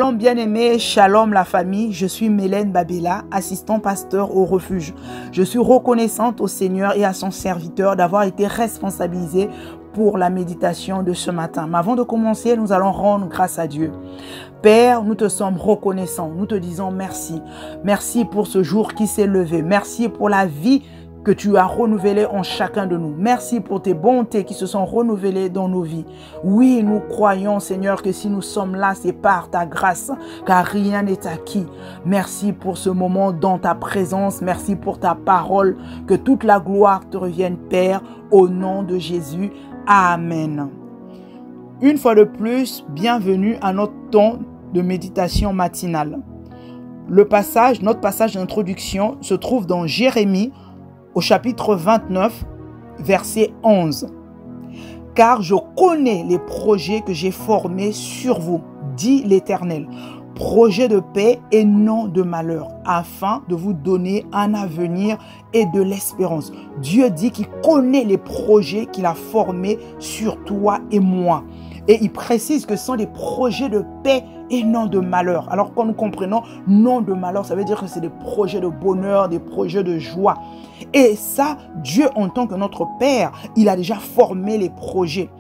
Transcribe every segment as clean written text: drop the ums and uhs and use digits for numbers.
Shalom bien-aimés, shalom la famille, je suis Mélène Babella, assistant pasteur au refuge. Je suis reconnaissante au Seigneur et à son serviteur d'avoir été responsabilisée pour la méditation de ce matin. Mais avant de commencer, nous allons rendre grâce à Dieu. Père, nous te sommes reconnaissants, nous te disons merci. Merci pour ce jour qui s'est levé, merci pour la vie que tu as renouvelé en chacun de nous. Merci pour tes bontés qui se sont renouvelées dans nos vies. Oui, nous croyons, Seigneur, que si nous sommes là, c'est par ta grâce, car rien n'est acquis. Merci pour ce moment dans ta présence. Merci pour ta parole. Que toute la gloire te revienne, Père, au nom de Jésus. Amen. Une fois de plus, bienvenue à notre temps de méditation matinale. Notre passage d'introduction se trouve dans Jérémie, au chapitre 29, verset 11. « Car je connais les projets que j'ai formés sur vous, dit l'Éternel, projets de paix et non de malheur, afin de vous donner un avenir et de l'espérance. » Dieu dit qu'il connaît les projets qu'il a formés sur toi et moi. Et il précise que ce sont des projets de paix et non de malheur. Alors quand nous comprenons non de malheur, ça veut dire que c'est des projets de bonheur, des projets de joie. Et ça, Dieu en tant que notre Père, il a déjà formé les projets.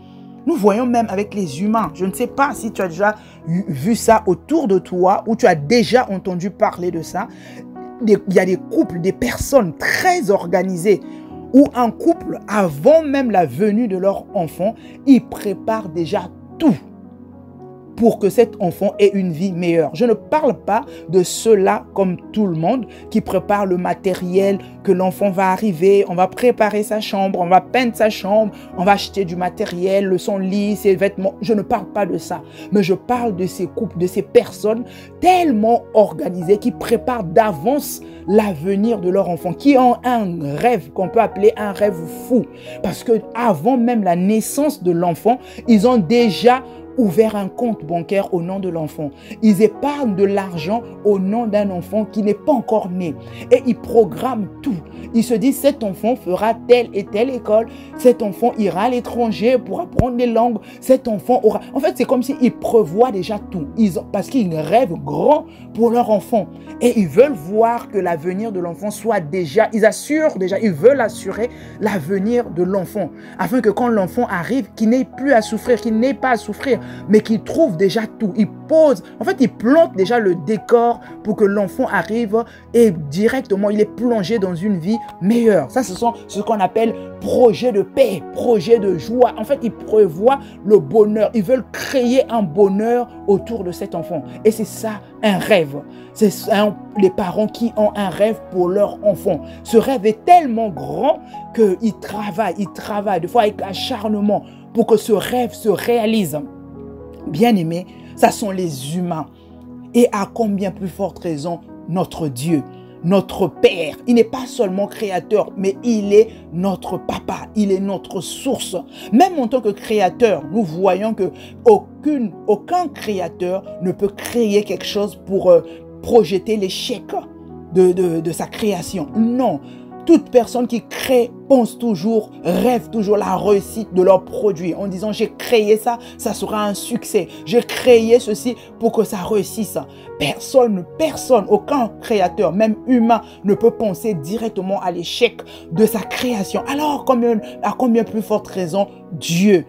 Nous voyons même avec les humains. Je ne sais pas si tu as déjà vu ça autour de toi ou tu as déjà entendu parler de ça. Il y a des couples, des personnes très organisées où un couple, avant même la venue de leur enfant, ils préparent déjà tout pour que cet enfant ait une vie meilleure. Je ne parle pas de ceux-là comme tout le monde qui prépare le matériel, que l'enfant va arriver, on va préparer sa chambre, on va peindre sa chambre, on va acheter du matériel, son lit, ses vêtements. Je ne parle pas de ça, mais je parle de ces couples, de ces personnes tellement organisées qui préparent d'avance l'avenir de leur enfant, qui ont un rêve qu'on peut appeler un rêve fou. Parce que avant même la naissance de l'enfant, ils ont déjà ouvert un compte bancaire au nom de l'enfant. Ils épargnent de l'argent au nom d'un enfant qui n'est pas encore né. Et ils programment tout. Ils se disent, cet enfant fera telle et telle école. Cet enfant ira à l'étranger pour apprendre les langues. Cet enfant aura... En fait, c'est comme s'ils prévoient déjà tout. Parce qu'ils rêvent grand pour leur enfant. Et ils veulent voir que l'avenir de l'enfant soit déjà... Ils assurent déjà, ils veulent assurer l'avenir de l'enfant. Afin que quand l'enfant arrive, qu'il n'ait plus à souffrir, qu'il n'ait pas à souffrir, mais qu'il trouve déjà tout. Il pose, en fait, il plante déjà le décor pour que l'enfant arrive et directement, il est plongé dans une vie meilleure. Ça, ce sont ce qu'on appelle projet de paix, projet de joie. En fait, ils prévoient le bonheur. Ils veulent créer un bonheur autour de cet enfant. Et c'est ça, un rêve. C'est les parents qui ont un rêve pour leur enfant. Ce rêve est tellement grand qu'ils travaillent, des fois avec acharnement, pour que ce rêve se réalise. Bien-aimés, ça sont les humains. Et à combien plus forte raison, notre Dieu, notre Père. Il n'est pas seulement créateur, mais il est notre papa. Il est notre source. Même en tant que créateur, nous voyons que aucun créateur ne peut créer quelque chose pour projeter l'échec de sa création. Non. Toute personne qui crée pense toujours, rêve toujours la réussite de leur produit en disant j'ai créé ça, ça sera un succès. J'ai créé ceci pour que ça réussisse. Personne, aucun créateur, même humain, ne peut penser directement à l'échec de sa création. Alors, à combien plus forte raison Dieu?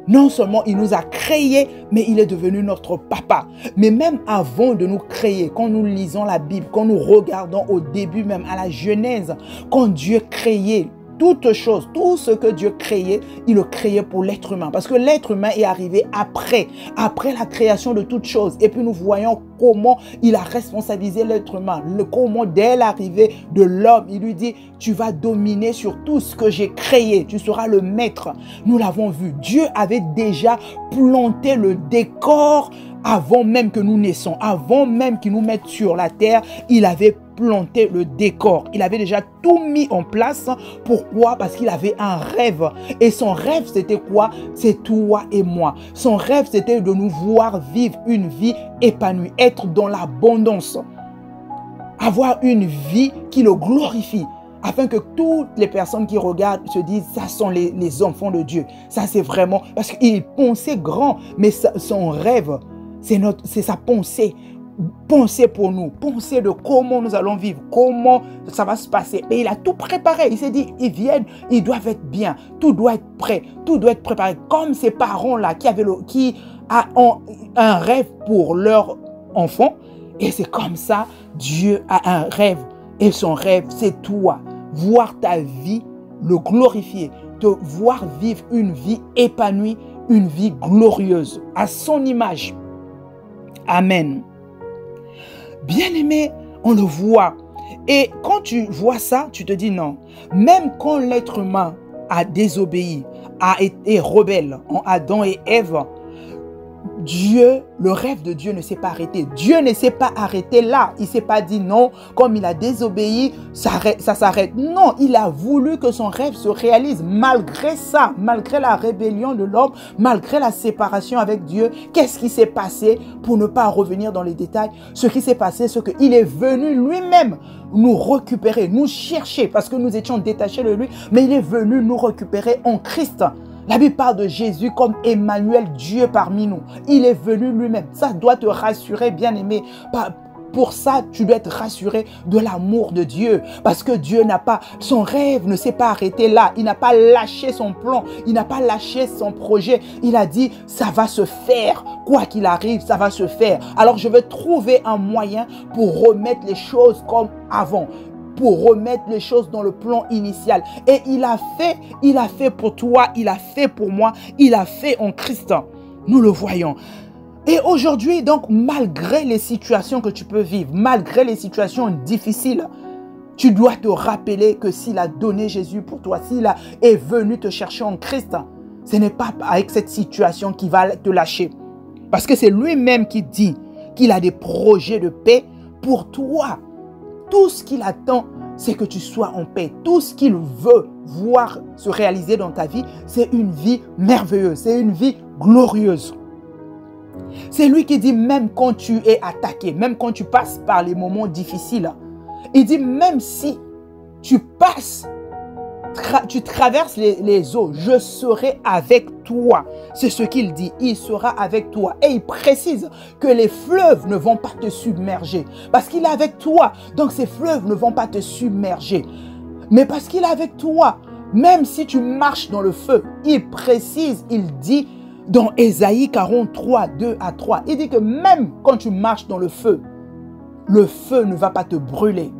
Non seulement il nous a créés, mais il est devenu notre papa. Mais même avant de nous créer, quand nous lisons la Bible, quand nous regardons au début même à la Genèse, quand Dieu créait toutes choses, tout ce que Dieu créait, il le créait pour l'être humain. Parce que l'être humain est arrivé après la création de toutes choses. Et puis nous voyons comment il a responsabilisé l'être humain. Comment dès l'arrivée de l'homme, il lui dit, tu vas dominer sur tout ce que j'ai créé. Tu seras le maître. Nous l'avons vu. Dieu avait déjà planté le décor avant même que nous naissions, avant même qu'il nous mette sur la terre. Il avait planté le décor. Il avait déjà tout mis en place. Pourquoi? Parce qu'il avait un rêve. Et son rêve, c'était quoi? C'est toi et moi. Son rêve, c'était de nous voir vivre une vie épanouie, être dans l'abondance, avoir une vie qui le glorifie. Afin que toutes les personnes qui regardent se disent, ça sont les enfants de Dieu. Ça, c'est vraiment... Parce qu'il pensait grand, mais son rêve, c'est sa pensée. Pensez pour nous, pensez de comment nous allons vivre, comment ça va se passer. Et il a tout préparé. Il s'est dit, ils viennent, ils doivent être bien, tout doit être prêt, tout doit être préparé. Comme ces parents-là qui ont un rêve pour leur enfant. Et c'est comme ça, Dieu a un rêve. Et son rêve, c'est toi. Voir ta vie, le glorifier, te voir vivre une vie épanouie, une vie glorieuse, à son image. Amen. Bien-aimé, on le voit. Et quand tu vois ça, tu te dis non. Même quand l'être humain a désobéi, a été rebelle en Adam et Ève, Dieu, le rêve de Dieu ne s'est pas arrêté. Dieu ne s'est pas arrêté là. Il ne s'est pas dit non, comme il a désobéi, ça s'arrête. Non, il a voulu que son rêve se réalise malgré ça, malgré la rébellion de l'homme, malgré la séparation avec Dieu. Qu'est-ce qui s'est passé? Pour ne pas revenir dans les détails, ce qui s'est passé, c'est qu'il est venu lui-même nous récupérer, nous chercher, parce que nous étions détachés de lui, mais il est venu nous récupérer en Christ. La Bible parle de Jésus comme Emmanuel, Dieu parmi nous. Il est venu lui-même. Ça doit te rassurer, bien-aimé. Pour ça, tu dois être rassuré de l'amour de Dieu. Parce que Dieu n'a pas, son rêve ne s'est pas arrêté là. Il n'a pas lâché son plan. Il n'a pas lâché son projet. Il a dit, ça va se faire. Quoi qu'il arrive, ça va se faire. Alors, je vais trouver un moyen pour remettre les choses comme avant. Pour remettre les choses dans le plan initial. Et il a fait pour toi, il a fait pour moi, il a fait en Christ. Nous le voyons. Et aujourd'hui, donc, malgré les situations que tu peux vivre, malgré les situations difficiles, tu dois te rappeler que s'il a donné Jésus pour toi, s'il est venu te chercher en Christ, ce n'est pas avec cette situation qu'il va te lâcher. Parce que c'est lui-même qui dit qu'il a des projets de paix pour toi. Tout ce qu'il attend, c'est que tu sois en paix. Tout ce qu'il veut voir se réaliser dans ta vie, c'est une vie merveilleuse, c'est une vie glorieuse. C'est lui qui dit, même quand tu es attaqué, même quand tu passes par les moments difficiles, il dit, même si tu passes, tu traverses les eaux, je serai avec toi. C'est ce qu'il dit, il sera avec toi. Et il précise que les fleuves ne vont pas te submerger. Parce qu'il est avec toi, donc ces fleuves ne vont pas te submerger. Mais parce qu'il est avec toi, même si tu marches dans le feu, il précise, il dit dans Ésaïe 43, 2 à 3, il dit que même quand tu marches dans le feu ne va pas te brûler.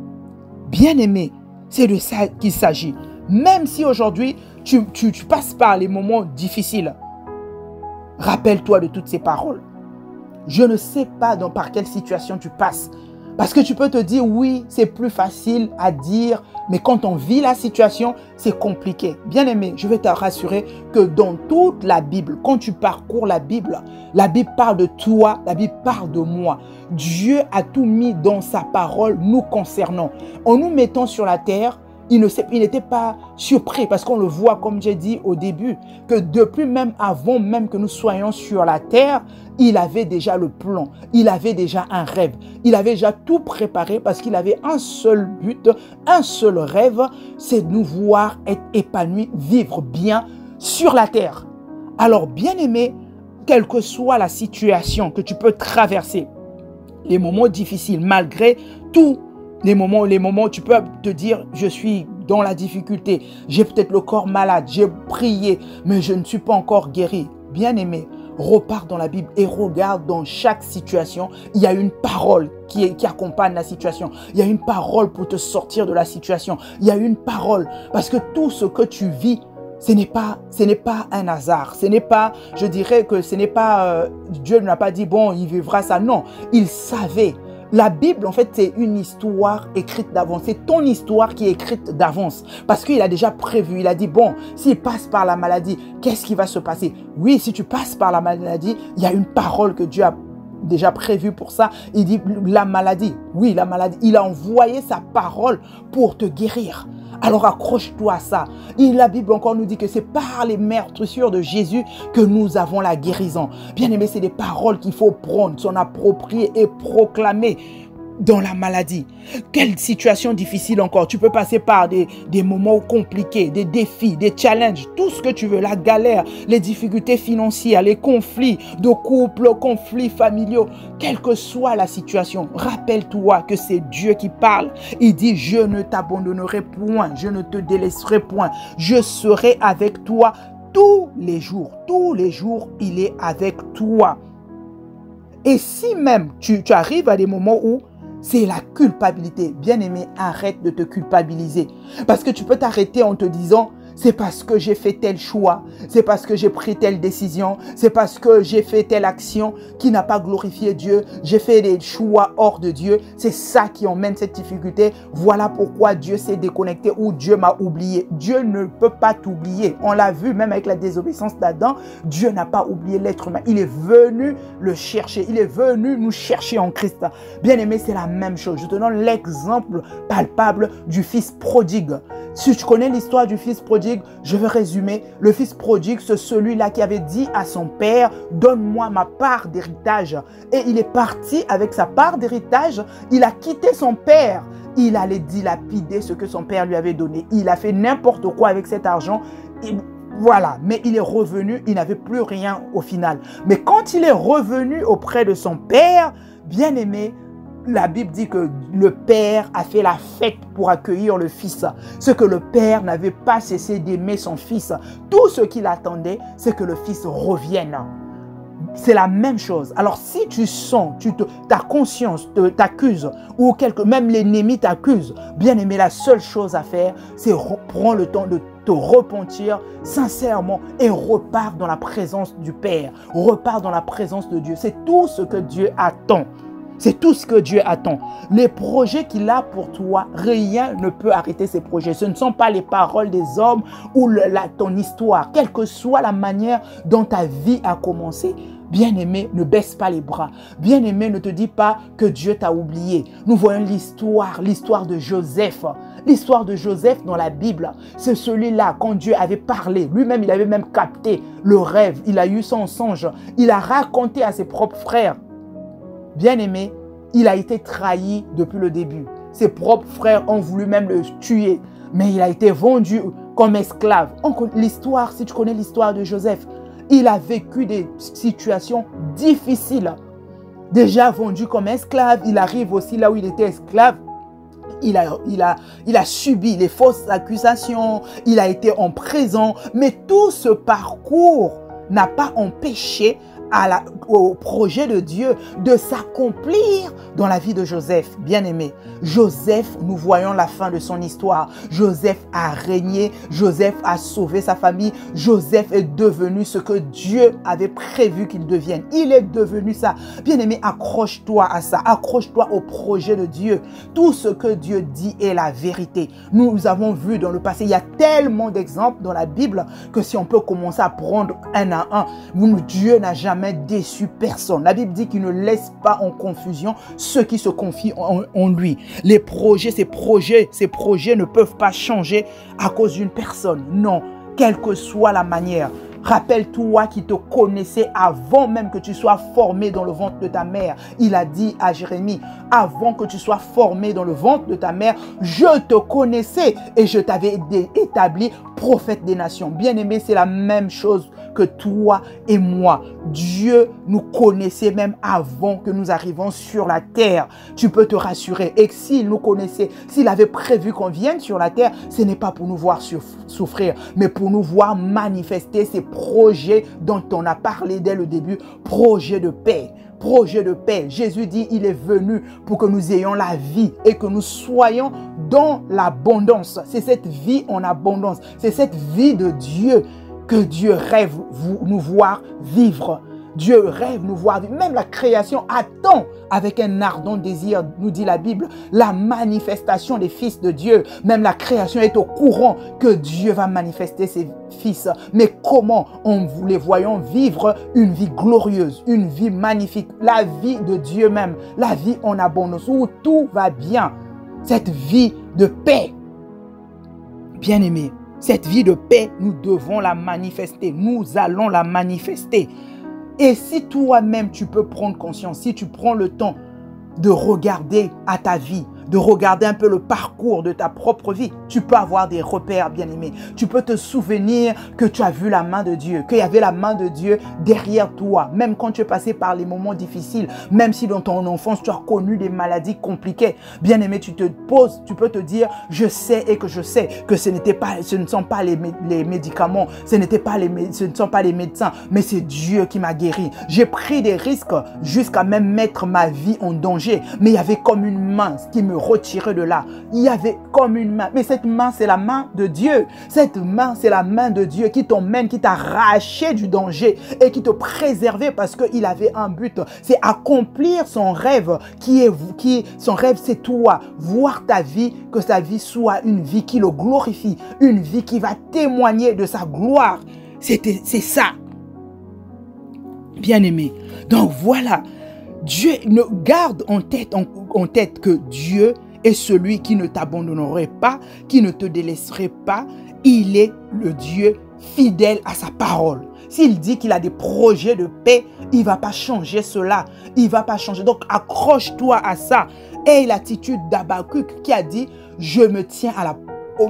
Bien-aimé, c'est de ça qu'il s'agit. Même si aujourd'hui, tu passes par les moments difficiles, rappelle-toi de toutes ces paroles. Je ne sais pas par quelle situation tu passes. Parce que tu peux te dire, oui, c'est plus facile à dire, mais quand on vit la situation, c'est compliqué. Bien-aimé, je vais te rassurer que dans toute la Bible, quand tu parcours la Bible parle de toi, la Bible parle de moi. Dieu a tout mis dans sa parole nous concernant. En nous mettant sur la terre, il n'était pas surpris parce qu'on le voit, comme j'ai dit au début, que depuis même avant même que nous soyons sur la terre, il avait déjà le plan, il avait déjà un rêve, il avait déjà tout préparé parce qu'il avait un seul but, un seul rêve, c'est de nous voir être épanouis, vivre bien sur la terre. Alors, bien-aimé, quelle que soit la situation que tu peux traverser, les moments difficiles, malgré tout, les moments où tu peux te dire, je suis dans la difficulté, j'ai peut-être le corps malade, j'ai prié, mais je ne suis pas encore guéri. Bien-aimé, repars dans la Bible et regarde dans chaque situation, il y a une parole qui accompagne la situation. Il y a une parole pour te sortir de la situation. Il y a une parole parce que tout ce que tu vis, ce n'est pas un hasard. Ce n'est pas, je dirais que ce n'est pas, Dieu ne n'a pas dit, bon, il vivra ça. Non, il savait. La Bible, en fait, c'est une histoire écrite d'avance. C'est ton histoire qui est écrite d'avance. Parce qu'il a déjà prévu. Il a dit, bon, s'il passe par la maladie, qu'est-ce qui va se passer? Oui, si tu passes par la maladie, il y a une parole que Dieu a déjà prévue pour ça. Il dit, la maladie. Oui, la maladie. Il a envoyé sa parole pour te guérir. Alors accroche-toi à ça. Et la Bible encore nous dit que c'est par les meurtrissures de Jésus que nous avons la guérison. Bien aimé, c'est des paroles qu'il faut prendre, s'en approprier et proclamer. dans la maladie. Quelle situation difficile encore. Tu peux passer par des moments compliqués, des défis, des challenges, tout ce que tu veux, la galère, les difficultés financières, les conflits de couple, conflits familiaux. Quelle que soit la situation, rappelle-toi que c'est Dieu qui parle. Il dit, je ne t'abandonnerai point, je ne te délaisserai point. Je serai avec toi tous les jours. Tous les jours, il est avec toi. Et si même tu arrives à des moments où c'est la culpabilité. Bien-aimé, arrête de te culpabiliser. Parce que tu peux t'arrêter en te disant, c'est parce que j'ai fait tel choix, c'est parce que j'ai pris telle décision, c'est parce que j'ai fait telle action qui n'a pas glorifié Dieu, j'ai fait des choix hors de Dieu. C'est ça qui emmène cette difficulté. Voilà pourquoi Dieu s'est déconnecté ou Dieu m'a oublié. Dieu ne peut pas t'oublier. On l'a vu même avec la désobéissance d'Adam. Dieu n'a pas oublié l'être humain. Il est venu le chercher. Il est venu nous chercher en Christ. Bien-aimé, c'est la même chose. Je te donne l'exemple palpable du fils prodigue. Si tu connais l'histoire du fils prodigue, je vais résumer. Le fils prodigue, c'est celui-là qui avait dit à son père, donne-moi ma part d'héritage. Et il est parti avec sa part d'héritage. Il a quitté son père. Il allait dilapider ce que son père lui avait donné. Il a fait n'importe quoi avec cet argent. Voilà, mais il est revenu, il n'avait plus rien au final. Mais quand il est revenu auprès de son père, bien aimé, la Bible dit que le père a fait la fête pour accueillir le fils. Ce que le père n'avait pas cessé d'aimer son fils. Tout ce qu'il attendait, c'est que le fils revienne. C'est la même chose. Alors si tu sens, ta conscience t'accuse ou même l'ennemi t'accuse, bien aimé, la seule chose à faire, c'est prendre le temps de te repentir sincèrement et repars dans la présence du Père. Repars dans la présence de Dieu. C'est tout ce que Dieu attend. C'est tout ce que Dieu attend. Les projets qu'il a pour toi, rien ne peut arrêter ces projets. Ce ne sont pas les paroles des hommes ou ton histoire. Quelle que soit la manière dont ta vie a commencé, bien-aimé, ne baisse pas les bras. Bien-aimé, ne te dis pas que Dieu t'a oublié. Nous voyons l'histoire de Joseph. L'histoire de Joseph dans la Bible, c'est celui-là, quand Dieu avait parlé, lui-même, il avait même capté le rêve. Il a eu son songe. Il a raconté à ses propres frères. Bien-aimé, il a été trahi depuis le début. Ses propres frères ont voulu même le tuer. Mais il a été vendu comme esclave. L'histoire, si tu connais l'histoire de Joseph, il a vécu des situations difficiles. Déjà vendu comme esclave, il arrive aussi là où il était esclave. Il a subi les fausses accusations. Il a été en prison. Mais tout ce parcours n'a pas empêché au projet de Dieu de s'accomplir dans la vie de Joseph. Bien-aimé, Joseph, nous voyons la fin de son histoire. Joseph a régné, Joseph a sauvé sa famille, Joseph est devenu ce que Dieu avait prévu qu'il devienne. Il est devenu ça. Bien-aimé, accroche-toi à ça, accroche-toi au projet de Dieu. Tout ce que Dieu dit est la vérité. Nous avons vu dans le passé, il y a tellement d'exemples dans la Bible que si on peut commencer à prendre un à un, Dieu n'a jamais déçu personne. La Bible dit qu'il ne laisse pas en confusion ceux qui se confient en lui. Les projets, ces projets ne peuvent pas changer à cause d'une personne. Non, quelle que soit la manière. Rappelle-toi qu'il te connaissait avant même que tu sois formé dans le ventre de ta mère. Il a dit à Jérémie, avant que tu sois formé dans le ventre de ta mère, je te connaissais et je t'avais établi prophète des nations. Bien-aimé, c'est la même chose que toi et moi. Dieu nous connaissait même avant que nous arrivions sur la terre. Tu peux te rassurer. Et s'il nous connaissait, s'il avait prévu qu'on vienne sur la terre, ce n'est pas pour nous voir souffrir, mais pour nous voir manifester ces projets dont on a parlé dès le début, projets de paix. Projet de paix. Jésus dit, il est venu pour que nous ayons la vie et que nous soyons dans l'abondance. C'est cette vie en abondance. C'est cette vie de Dieu que Dieu rêve nous voir vivre. Dieu rêve nous voir vivre. Même la création attend avec un ardent désir, nous dit la Bible, la manifestation des fils de Dieu. Même la création est au courant que Dieu va manifester ses fils. Mais comment on les voyons vivre une vie glorieuse, une vie magnifique, la vie de Dieu même, la vie en abondance où tout va bien. Cette vie de paix, bien-aimé, cette vie de paix, nous devons la manifester. Nous allons la manifester. Et si toi-même, tu peux prendre conscience, si tu prends le temps de regarder à ta vie, de regarder un peu le parcours de ta propre vie, tu peux avoir des repères, bien-aimé. Tu peux te souvenir que tu as vu la main de Dieu, qu'il y avait la main de Dieu derrière toi, même quand tu es passé par les moments difficiles, même si dans ton enfance, tu as connu des maladies compliquées. Bien-aimé, tu te poses, tu peux te dire, je sais et que je sais que ce ne sont pas les médicaments, ce ne sont pas les médecins, mais c'est Dieu qui m'a guéri. J'ai pris des risques jusqu'à même mettre ma vie en danger, mais il y avait comme une main qui me retirer de là. Il y avait comme une main. Mais cette main, c'est la main de Dieu. Cette main, c'est la main de Dieu qui t'emmène, qui t'a arraché du danger et qui te préservait parce qu'il avait un but. C'est accomplir son rêve son rêve, c'est toi. Voir ta vie, que sa vie soit une vie qui le glorifie. Une vie qui va témoigner de sa gloire. C'est ça. Bien-aimé. Donc voilà. Dieu ne garde en tête que Dieu est celui qui ne t'abandonnerait pas, qui ne te délaisserait pas. Il est le Dieu fidèle à sa parole. S'il dit qu'il a des projets de paix, il ne va pas changer cela. Il ne va pas changer. Donc accroche-toi à ça. Et l'attitude d'Habakkuk qui a dit, je me tiens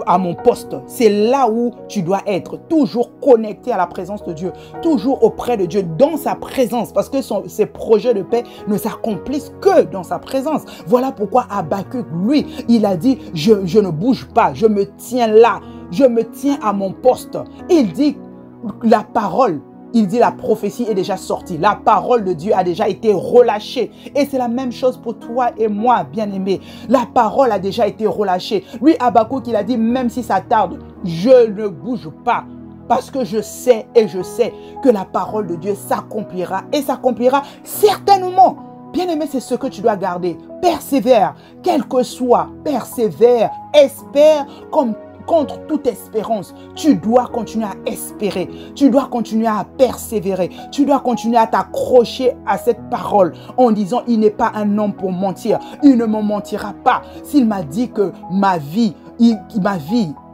à mon poste. C'est là où tu dois être, toujours connecté à la présence de Dieu, toujours auprès de Dieu, dans sa présence, parce que ses projets de paix ne s'accomplissent que dans sa présence. Voilà pourquoi Habakkuk, lui, il a dit, je ne bouge pas, je me tiens là, je me tiens à mon poste. Il dit la parole. Il dit la prophétie est déjà sortie. La parole de Dieu a déjà été relâchée. Et c'est la même chose pour toi et moi, bien-aimé. La parole a déjà été relâchée. Lui, Habakkuk, il a dit, même si ça tarde, je ne bouge pas. Parce que je sais et je sais que la parole de Dieu s'accomplira. Et s'accomplira certainement. Bien-aimé, c'est ce que tu dois garder. Persévère, quel que soit. Persévère, espère comme contre toute espérance. Tu dois continuer à espérer. Tu dois continuer à persévérer. Tu dois continuer à t'accrocher à cette parole en disant, il n'est pas un homme pour mentir. Il ne me mentira pas. S'il m'a dit que ma vie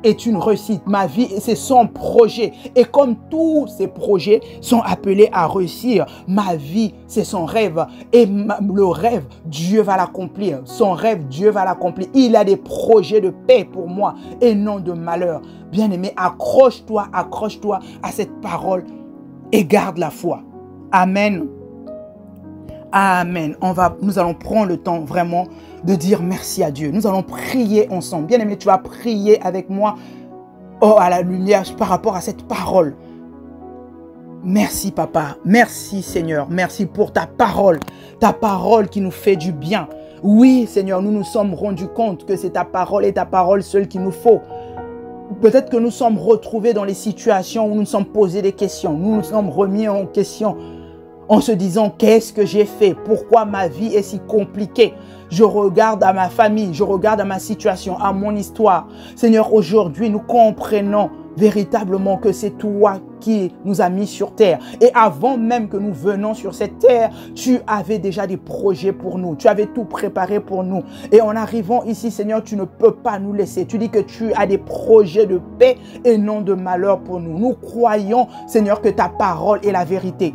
est une réussite. Ma vie, c'est son projet. Et comme tous ces projets sont appelés à réussir, ma vie, c'est son rêve. Et le rêve, Dieu va l'accomplir. Son rêve, Dieu va l'accomplir. Il a des projets de paix pour moi et non de malheur. Bien-aimé, accroche-toi à cette parole et garde la foi. Amen. Amen. Nous allons prendre le temps vraiment de dire merci à Dieu. Nous allons prier ensemble. Bien-aimé, tu vas prier avec moi à la lumière par rapport à cette parole. Merci papa, merci Seigneur, merci pour ta parole qui nous fait du bien. Oui Seigneur, nous nous sommes rendus compte que c'est ta parole et ta parole seule qu'il nous faut. Peut-être que nous sommes retrouvés dans les situations où nous nous sommes posés des questions. Nous nous sommes remis en question en se disant, qu'est-ce que j'ai fait? Pourquoi ma vie est si compliquée? Je regarde à ma famille, je regarde à ma situation, à mon histoire. Seigneur, aujourd'hui, nous comprenons véritablement que c'est toi qui nous as mis sur terre. Et avant même que nous venions sur cette terre, tu avais déjà des projets pour nous. Tu avais tout préparé pour nous. Et en arrivant ici, Seigneur, tu ne peux pas nous laisser. Tu dis que tu as des projets de paix et non de malheur pour nous. Nous croyons, Seigneur, que ta parole est la vérité.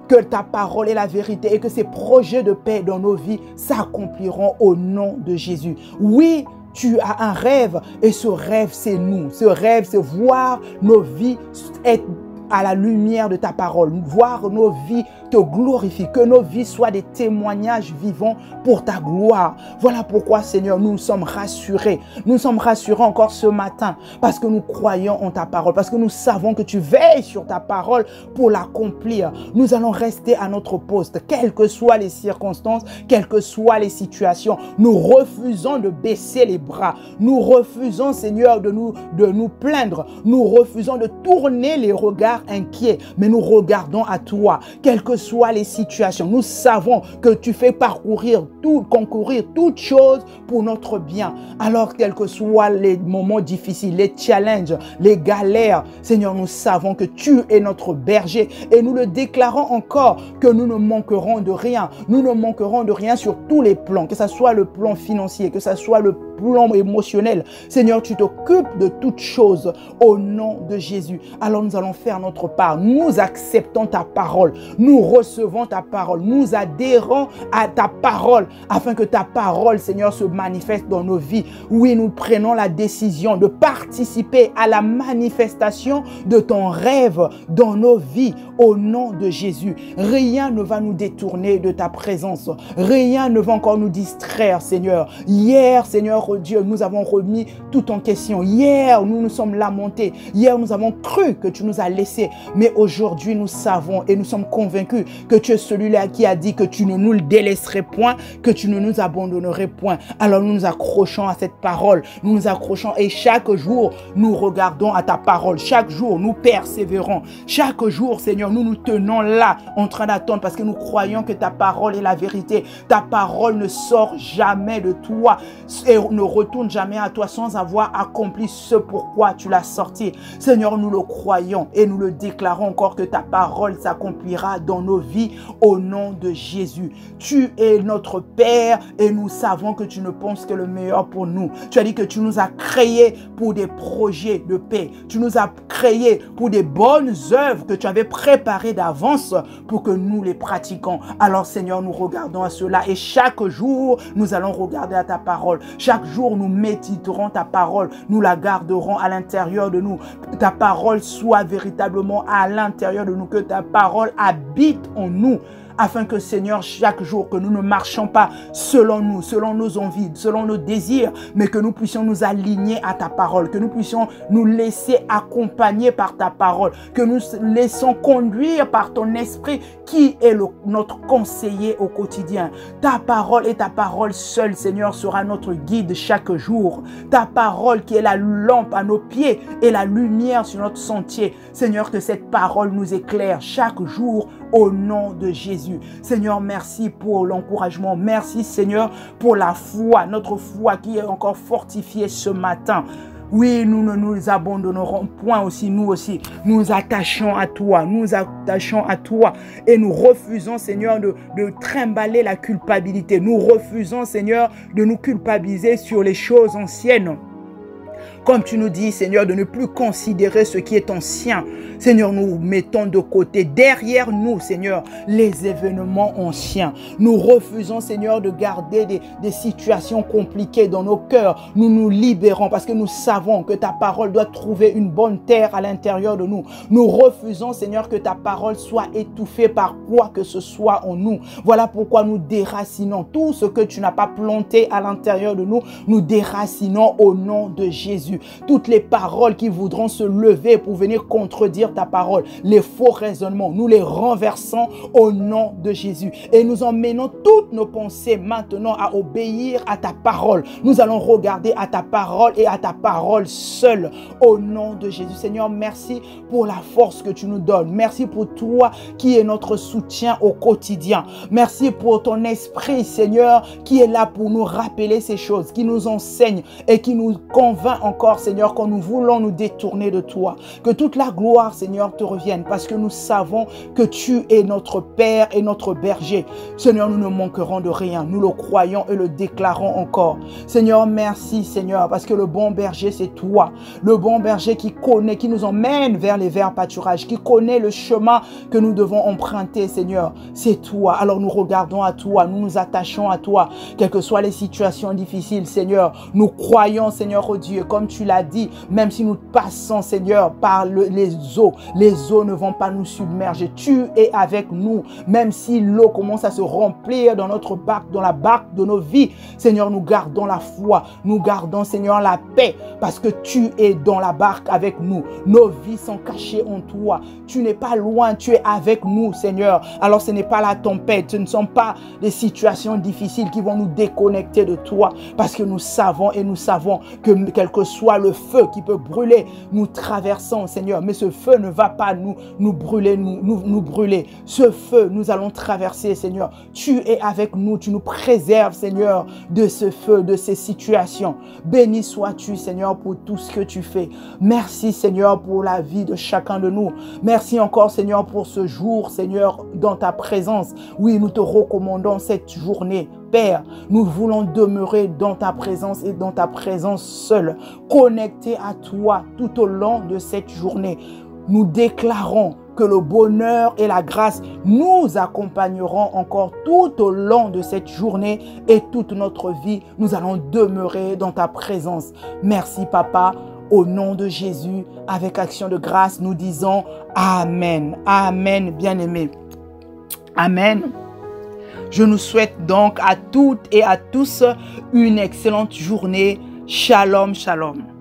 Que ta parole est la vérité et que ces projets de paix dans nos vies s'accompliront au nom de Jésus. Oui, tu as un rêve et ce rêve, c'est nous. Ce rêve, c'est voir nos vies être à la lumière de ta parole, voir nos vies te glorifier, que nos vies soient des témoignages vivants pour ta gloire. Voilà pourquoi, Seigneur, nous sommes rassurés. Nous sommes rassurés encore ce matin parce que nous croyons en ta parole, parce que nous savons que tu veilles sur ta parole pour l'accomplir. Nous allons rester à notre poste, quelles que soient les circonstances, quelles que soient les situations. Nous refusons de baisser les bras. Nous refusons, Seigneur, de nous plaindre. Nous refusons de tourner les regards inquiets, mais nous regardons à toi, quelles que soient les situations. Nous savons que tu fais concourir toutes choses pour notre bien. Alors, quels que soient les moments difficiles, les challenges, les galères, Seigneur, nous savons que tu es notre berger et nous le déclarons encore que nous ne manquerons de rien. Nous ne manquerons de rien sur tous les plans, que ce soit le plan financier, que ce soit le plomb émotionnel. Seigneur, tu t'occupes de toutes choses au nom de Jésus. Alors nous allons faire notre part. Nous acceptons ta parole. Nous recevons ta parole. Nous adhérons à ta parole afin que ta parole, Seigneur, se manifeste dans nos vies. Oui, nous prenons la décision de participer à la manifestation de ton rêve dans nos vies au nom de Jésus. Rien ne va nous détourner de ta présence. Rien ne va encore nous distraire, Seigneur. Hier, Seigneur Dieu, nous avons remis tout en question. Hier, nous nous sommes lamentés. Hier, nous avons cru que tu nous as laissés. Mais aujourd'hui, nous savons et nous sommes convaincus que tu es celui-là qui a dit que tu ne nous délaisserais point, que tu ne nous abandonnerais point. Alors nous nous accrochons à cette parole. Nous nous accrochons et chaque jour, nous regardons à ta parole. Chaque jour, nous persévérons. Chaque jour, Seigneur, nous nous tenons là en train d'attendre parce que nous croyons que ta parole est la vérité. Ta parole ne sort jamais de toi et ne retourne jamais à toi sans avoir accompli ce pourquoi tu l'as sorti. Seigneur, nous le croyons et nous le déclarons encore que ta parole s'accomplira dans nos vies au nom de Jésus. Tu es notre Père et nous savons que tu ne penses que le meilleur pour nous. Tu as dit que tu nous as créés pour des projets de paix. Tu nous as créés pour des bonnes œuvres que tu avais préparées d'avance pour que nous les pratiquons. Alors Seigneur, nous regardons à cela et chaque jour, nous allons regarder à ta parole. Chaque jour, nous méditerons ta parole. Nous la garderons à l'intérieur de nous. Que ta parole soit véritablement à l'intérieur de nous. Que ta parole habite en nous. Afin que, Seigneur, chaque jour, que nous ne marchions pas selon nous, selon nos envies, selon nos désirs, mais que nous puissions nous aligner à ta parole, que nous puissions nous laisser accompagner par ta parole, que nous laissons conduire par ton esprit qui est notre conseiller au quotidien. Ta parole et ta parole seule, Seigneur, sera notre guide chaque jour. Ta parole qui est la lampe à nos pieds et la lumière sur notre sentier. Seigneur, que cette parole nous éclaire chaque jour au nom de Jésus. Seigneur, merci pour l'encouragement. Merci, Seigneur, pour la foi, notre foi qui est encore fortifiée ce matin. Oui, nous ne nous abandonnerons point aussi, nous aussi. Nous attachons à toi, nous attachons à toi et nous refusons, Seigneur, de trimballer la culpabilité. Nous refusons, Seigneur, de nous culpabiliser sur les choses anciennes. Comme tu nous dis, Seigneur, de ne plus considérer ce qui est ancien. Seigneur, nous mettons de côté, derrière nous, Seigneur, les événements anciens. Nous refusons, Seigneur, de garder des situations compliquées dans nos cœurs. Nous nous libérons parce que nous savons que ta parole doit trouver une bonne terre à l'intérieur de nous. Nous refusons, Seigneur, que ta parole soit étouffée par quoi que ce soit en nous. Voilà pourquoi nous déracinons tout ce que tu n'as pas planté à l'intérieur de nous. Nous déracinons au nom de Jésus. Toutes les paroles qui voudront se lever pour venir contredire ta parole, les faux raisonnements, nous les renversons au nom de Jésus. Et nous emmenons toutes nos pensées maintenant à obéir à ta parole. Nous allons regarder à ta parole et à ta parole seule au nom de Jésus. Seigneur, merci pour la force que tu nous donnes. Merci pour toi qui est notre soutien au quotidien. Merci pour ton esprit, Seigneur, qui est là pour nous rappeler ces choses, qui nous enseigne et qui nous convainc encore, Seigneur, quand nous voulons nous détourner de toi. Que toute la gloire, Seigneur, te revienne parce que nous savons que tu es notre Père et notre berger. Seigneur, nous ne manquerons de rien. Nous le croyons et le déclarons encore. Seigneur, merci, Seigneur, parce que le bon berger, c'est toi. Le bon berger qui connaît, qui nous emmène vers les verts pâturages, qui connaît le chemin que nous devons emprunter, Seigneur. C'est toi. Alors nous regardons à toi, nous nous attachons à toi, quelles que soient les situations difficiles, Seigneur. Nous croyons, Seigneur, oh Dieu, comme tu l'as dit, même si nous passons, Seigneur, par les eaux ne vont pas nous submerger. Tu es avec nous, même si l'eau commence à se remplir dans notre barque, dans la barque de nos vies. Seigneur, nous gardons la foi, nous gardons, Seigneur, la paix, parce que tu es dans la barque avec nous. Nos vies sont cachées en toi. Tu n'es pas loin, tu es avec nous, Seigneur. Alors ce n'est pas la tempête, ce ne sont pas des situations difficiles qui vont nous déconnecter de toi, parce que nous savons que quel que soit le feu qui peut brûler, nous traversons, Seigneur, mais ce feu ne va pas nous brûler, nous brûler. Ce feu, nous allons traverser, Seigneur. Tu es avec nous, tu nous préserves, Seigneur, de ce feu, de ces situations. Béni sois-tu, Seigneur, pour tout ce que tu fais. Merci, Seigneur, pour la vie de chacun de nous. Merci encore, Seigneur, pour ce jour, Seigneur, dans ta présence. Oui, nous te recommandons cette journée. Père, nous voulons demeurer dans ta présence et dans ta présence seule, connectés à toi tout au long de cette journée. Nous déclarons que le bonheur et la grâce nous accompagneront encore tout au long de cette journée et toute notre vie. Nous allons demeurer dans ta présence. Merci, Papa. Au nom de Jésus, avec action de grâce, nous disons Amen. Amen, bien-aimés. Amen. Je nous souhaite donc à toutes et à tous une excellente journée. Shalom, shalom.